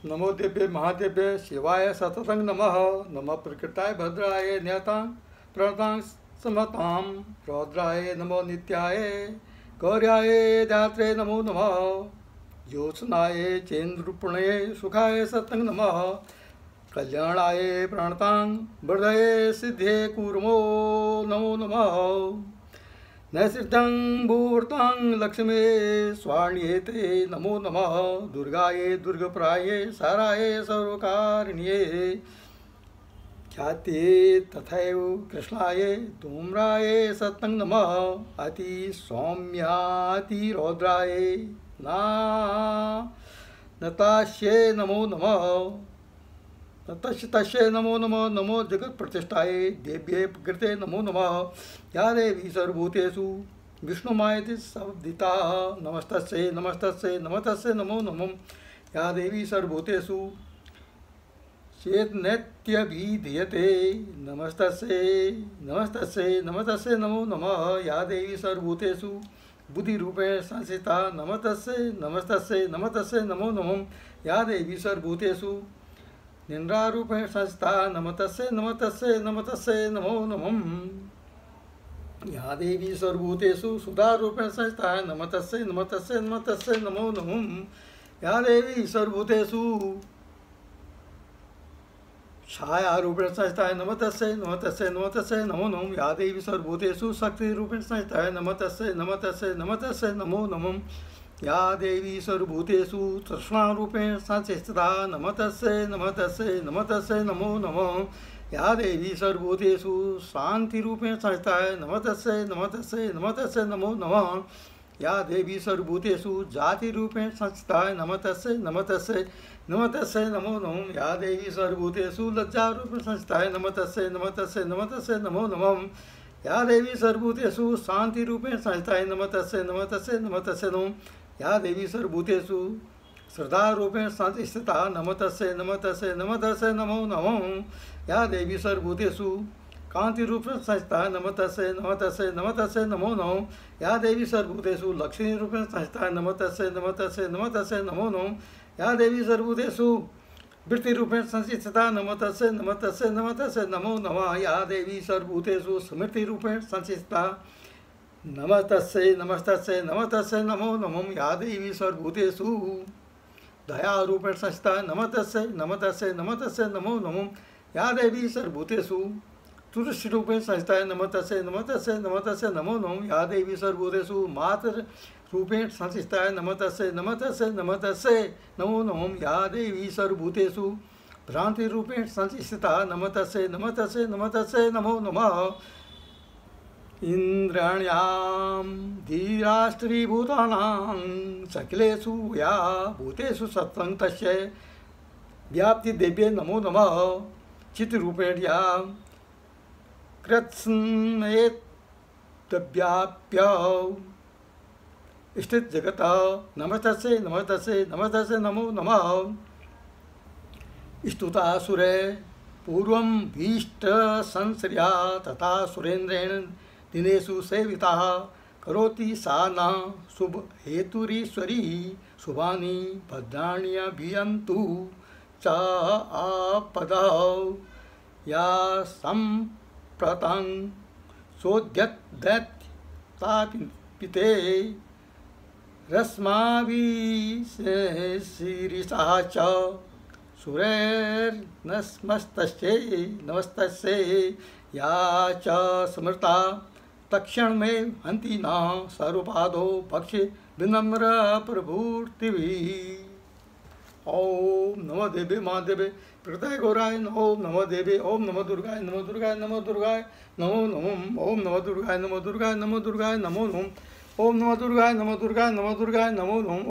नमो देव्ये महादेव्ये शिवाय सततं नमः। नमः प्रकृताय भद्राय न्यतां प्रणतां समतां रौद्राय नमो नित्याय गौर्याय दात्रे नमो नमः। ज्योत्स्नाय चेन्द्रपूर्णये सुखाय सतं नमः। कल्याणाय प्रणतां वरदये सिद्धे कूर्मो नमो नमः। नैसिद्धं भूर्तां लक्ष्मे स्वाण्येते नमो नमः। दुर्गाये दुर्गप्राये साराय सर्वकारिण्ये ख्याते तथैव कृष्णाय धूम्राय सतं नमः। अति सौम्याति रौद्राय नतास्ये नमो नमः। तस्य नमो नमः। नमो जगत प्रतिष्ठाय देव्ये प्रकृते नमो नमः। या देवी सर्वभूतेषु विष्णुमायति शब्दिता नमस्तस्यै नमस्तस्यै नमस्तस्यै नमो नमः। या देवी सर्वभूतेषु चेतनेत्यभिधीयते नमस्तस्यै नमस्तस्यै नमस्तस्यै नमो नमः। या देवी सर्वभूतेषु बुद्धिरूपेण संस्थिता नमस्तस्यै नमस्तस्यै नमस्तस्यै नमो नमः। या देवी सर्वभूतेषु निन्द्रारूपेण संस्था नमस्तस्यै नमस्तस्यै नमस्तस्यै नमो नमः। या देवी सर्वभूतेषु सुधारूपेण संस्था नमस्तस्यै नमस्तस्यै नमस्तस्यै नमो नमः। या देवी सर्वभूतेषु छायारूपेण संस्था नमस्तस्यै नमस्तस्यै नमस्तस्यै नमो नमः। या देवी सर्वभूतेषु शक्तिरूपेण संस्था नमस्तस्यै नमस्तस्यै नमस्तस्यै नमो नमः। या देवी सर्वभूतेषु तृष्णारूपेण संस्थिता नमस्तस्यै नमस्तस्यै नमस्तस्यै नमो नमः। या देवी सर्वभूतेषु शान्तिरूपेण संस्थिता नमस्तस्यै नमस्तस्यै नमस्तस्यै नमो नमः। या देवी सर्वभूतेषु जातिरूपेण संस्थिता नमस्तस्यै नमस्तस्यै नमस्तस्यै नमो नमः। या देवी सर्वभूतेषु लज्जारूपेण संस्थिता नमस्तस्यै नमस्तस्यै नमस्तस्यै नमो नमः। या देवी सर्वभूतेषु शान्तिरूपेण संस्थिता नमस्तस्यै नमस्तस्यै नमस्तस्यै नमः। या देवी सर्वभूतेषु श्रद्धारूपेण संस्थिता नमस्तस्यै नमस्तस्यै नमस्तस्यै नमो नमः। या देवी सर्वभूतेषु कान्तिरूपेण संस्थिता नमस्तस्यै नमस्तस्यै नमस्तस्यै नमो नमः। या देवी सर्वभूतेषु लक्ष्मीरूपेण संस्थिता नमस्तस्यै नमस्तस्यै नमस्तस्यै नमो नमः। या देवी सर्वभूतेषु वृत्तिरूपेण संस्थिता नमस्तस्यै नमस्तस्यै नमस्तस्यै नमो नमः। या देवी सर्वभूतेषु स्मृतिरूपेण संस्थिता नमस्तस्यै नमस्तस्यै नमस्तस्यै नमो नमः। या देवी सर्वभूतेषु दयारूपेण संस्थिता नमस्तस्यै नमस्तस्यै नमस्तस्यै नमो नमः। या देवी सर्वभूतेषु तुलसीरूपेण संस्थिता नमस्तस्यै नमस्तस्यै नमस्तस्यै नमो नमः। या देवी सर्वभूतेषु मातृरूपेण संस्थिता नमस्तस्यै नमस्तस्यै नमस्तस्यै नमो नमः। या देवी सर्वभूतेषु भ्रान्तिरूपेण संस्थिता नमस्तस्यै नमस्तस्यै नमस्तस्यै नमो नमः। इन्द्राण्यां धीराष्ट्रीभूतानां सकिलेषु या भूतेषु सत्सं तस्यै व्याप्तिदेव्यै नमो नमः। चित्रूपेण या कृत्स्नयेद्व्याप्य स्थितजगतः नमस्तस्यै नमस्तस्यै नमस्तस्यै नमो नमः। स्तुतासुरे पूर्वं भीष्टसंश्रया तथा सुरेन्द्रेण दिनेषु सेविताः करोति सा न शुभहेतुरीश्वरी। शुभानि भद्राणि अभियन्तु च आपदः। या सम्प्रतं सोद्यद्दैत्यतापिते रश्माभिशीरिषः च सुरैर्नमस्तस्यै नमस्तस्यै। या च स्मृता तत्क्षणमेव हन्ति न सर्वपादो भक्षे विनम्र प्रभूर्तिभिः। ओम नमो देवे महादेवे प्रकृताय गौराय ओम नमो देवे ओम नमो दुर्गाय नमो दुर्गाय नमो दुर्गाय नमो नमः। ओम नमो दुर्गाय नमो दुर्गाय नमो दुर्गाय नमो नमः। ओम नमो दुर्गाय नमो दुर्गाय नमो दुर्गाय नमो नमः।